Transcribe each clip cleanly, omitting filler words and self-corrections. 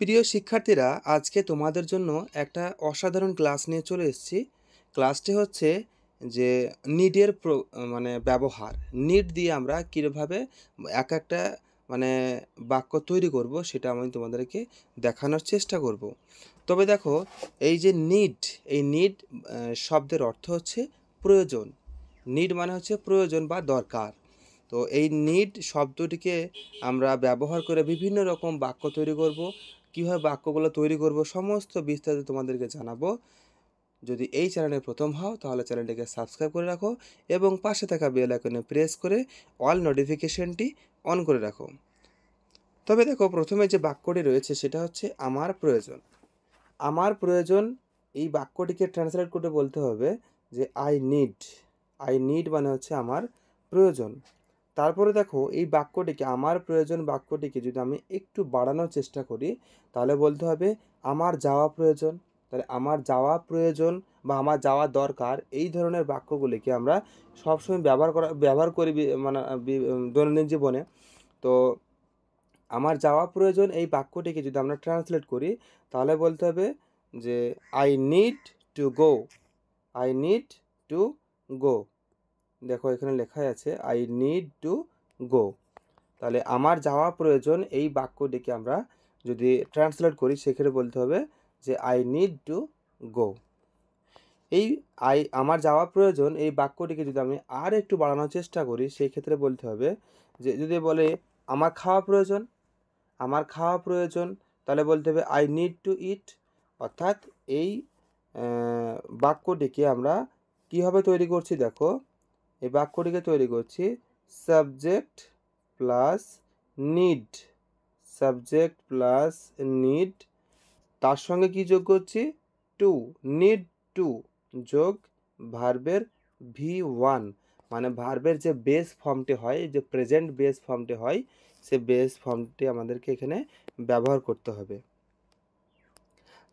প্রিয় শিক্ষার্থীরা, আজকে তোমাদের জন্য একটা অসাধারণ ক্লাস নিয়ে চলে এসেছি। ক্লাসটি হচ্ছে যে নিডের ব্যবহার। নিড দিয়ে আমরা কীভাবে এক একটা মানে বাক্য তৈরি করব সেটা আমি তোমাদেরকে দেখানোর চেষ্টা করব। তবে দেখো, এই যে নিড, এই নিড শব্দের অর্থ হচ্ছে প্রয়োজন। নিড মানে হচ্ছে প্রয়োজন বা দরকার। তো এই নিড শব্দটিকে আমরা ব্যবহার করে বিভিন্ন রকম বাক্য তৈরি করব। কীভাবে বাক্যগুলো তৈরি করব সমস্ত বিস্তারিত তোমাদেরকে জানাবো। যদি এই চ্যানেলে প্রথম হও তাহলে চ্যানেলটিকে সাবস্ক্রাইব করে রাখো এবং পাশে থাকা বেল আইকনে প্রেস করে অল নোটিফিকেশনটি অন করে রাখো। তবে দেখো, প্রথমে যে বাক্যটি রয়েছে সেটা হচ্ছে আমার প্রয়োজন। আমার প্রয়োজন, এই বাক্যটিকে ট্রান্সলেট করে বলতে হবে যে আই নিড। আই নিড মানে হচ্ছে আমার প্রয়োজন। তারপরে দেখো, এই বাক্যটিকে আমার প্রয়োজন বাক্যটিকে যদি আমি একটু বাড়ানোর চেষ্টা করি তাহলে বলতে হবে আমার যাওয়া প্রয়োজন। তাহলে আমার যাওয়া প্রয়োজন বা আমার যাওয়া দরকার, এই ধরনের বাক্যগুলিকে আমরা সবসময় ব্যবহার করি দৈনন্দিন জীবনে। তো আমার যাওয়া প্রয়োজন এই বাক্যটিকে যদি আমরা ট্রান্সলেট করি তাহলে বলতে হবে যে I need to go. I need to গো। দেখো, এখানে লেখা আছে আই নিড টু গো। তাহলে আমার যাওয়া প্রয়োজন এই বাক্যটিকে আমরা যদি ট্রান্সলেট করি সেক্ষেত্রে বলতে হবে যে আই নিড টু গো। এই আমার যাওয়া প্রয়োজন এই বাক্যটিকে যদি আমি আর একটু বাড়ানোর চেষ্টা করি সেই ক্ষেত্রে বলতে হবে যে, যদি বলে আমার খাওয়া প্রয়োজন, আমার খাওয়া প্রয়োজন, তাহলে বলতে হবে আই নিড টু ইট। অর্থাৎ এই বাক্যটিকে আমরা কীভাবে তৈরি করছি, দেখো এই বাক্যটিকে তৈরি করছি subject plus need. Subject plus need, তার সঙ্গে কি যোগ করছি, টু। নিড টু যোগ ভার্বের V1, মানে ভার্বের যে বেস ফর্মটি হয়, যে প্রেজেন্ট বেস ফর্মটি হয়, সে বেস ফর্মটি আমাদেরকে এখানে ব্যবহার করতে হবে।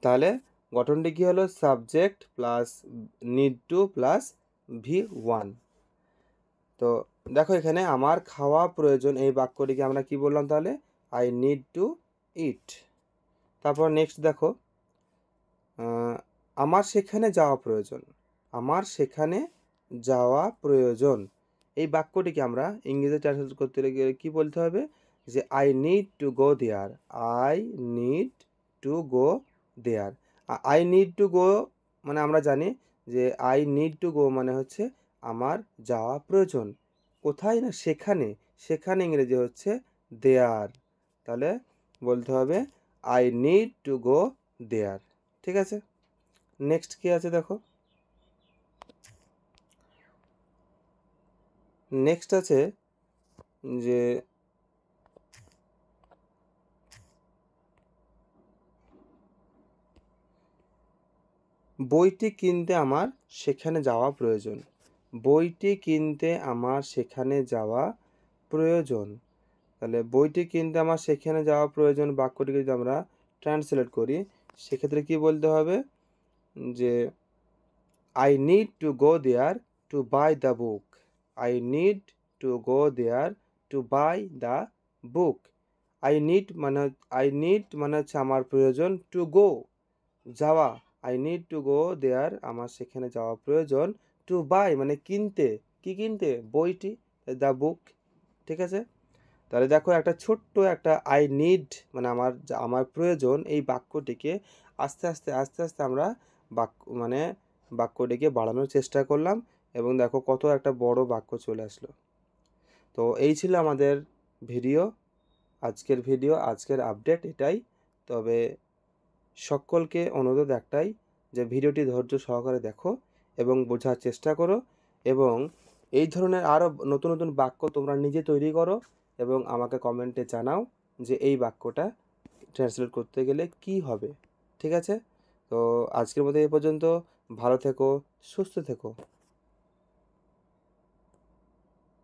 তাহলে গঠনটি কী হলো, subject plus need to plus V1। তো দেখো, এখানে আমার খাওয়া প্রয়োজন এই বাক্যটিকে আমরা কি বললাম, তাহলে আই নিড টু ইট। তারপর নেক্সট দেখো, আমার সেখানে যাওয়া প্রয়োজন। আমার সেখানে যাওয়া প্রয়োজন এই বাক্যটিকে আমরা ইংরেজিতে ট্রান্সলেট করতে গেলে কী বলতে হবে, যে I need to go there. I need to go there. I need to go মানে আমরা জানি যে আই নিড টু গো মানে হচ্ছে আমার যাওয়া প্রয়োজন। কোথায় না, সেখানে। সেখানে ইংরেজি হচ্ছে দেয়ার। তাহলে বলতে হবে আই নিড টু গো দেয়ার। ঠিক আছে, নেক্সট কি আছে দেখো। নেক্সট আছে যে বইটি কিনতে আমার সেখানে যাওয়া প্রয়োজন। বইটি কিনতে আমার সেখানে যাওয়া প্রয়োজন। তাহলে বইটি কিনতে আমার সেখানে যাওয়া প্রয়োজন বাক্যটিকে যদি আমরা ট্রান্সলেট করি সেক্ষেত্রে কি বলতে হবে, যে I need to go there to buy the book. I need to go there to buy the book. I need মানে হচ্ছে আমার প্রয়োজন, টু গো যাওয়া। I need to go there আমার সেখানে যাওয়া প্রয়োজন, টু বাই মানে কিনতে। কি কিনতে, বইটি, দ্য বুক। ঠিক আছে, তাহলে দেখো একটা ছোট্ট একটা আই নিড মানে আমার প্রয়োজন এই বাক্যটিকে আস্তে আস্তে আমরা বাক্যটিকে বাড়ানোর চেষ্টা করলাম এবং দেখো কত একটা বড় বাক্য চলে আসলো। তো এই ছিল আমাদের ভিডিও, আজকের আপডেট এটাই। তবে সকলকে অনুরোধ একটাই, যে ভিডিওটি ধৈর্য সহকারে দেখো এবং বোঝার চেষ্টা করো এবং এই ধরনের আরও নতুন নতুন বাক্য তোমরা নিজে তৈরি করো এবং আমাকে কমেন্টে জানাও যে এই বাক্যটা ট্রান্সলেট করতে গেলে কি হবে। ঠিক আছে, তো আজকের মতো এই পর্যন্ত। ভালো থেকো, সুস্থ থেকো।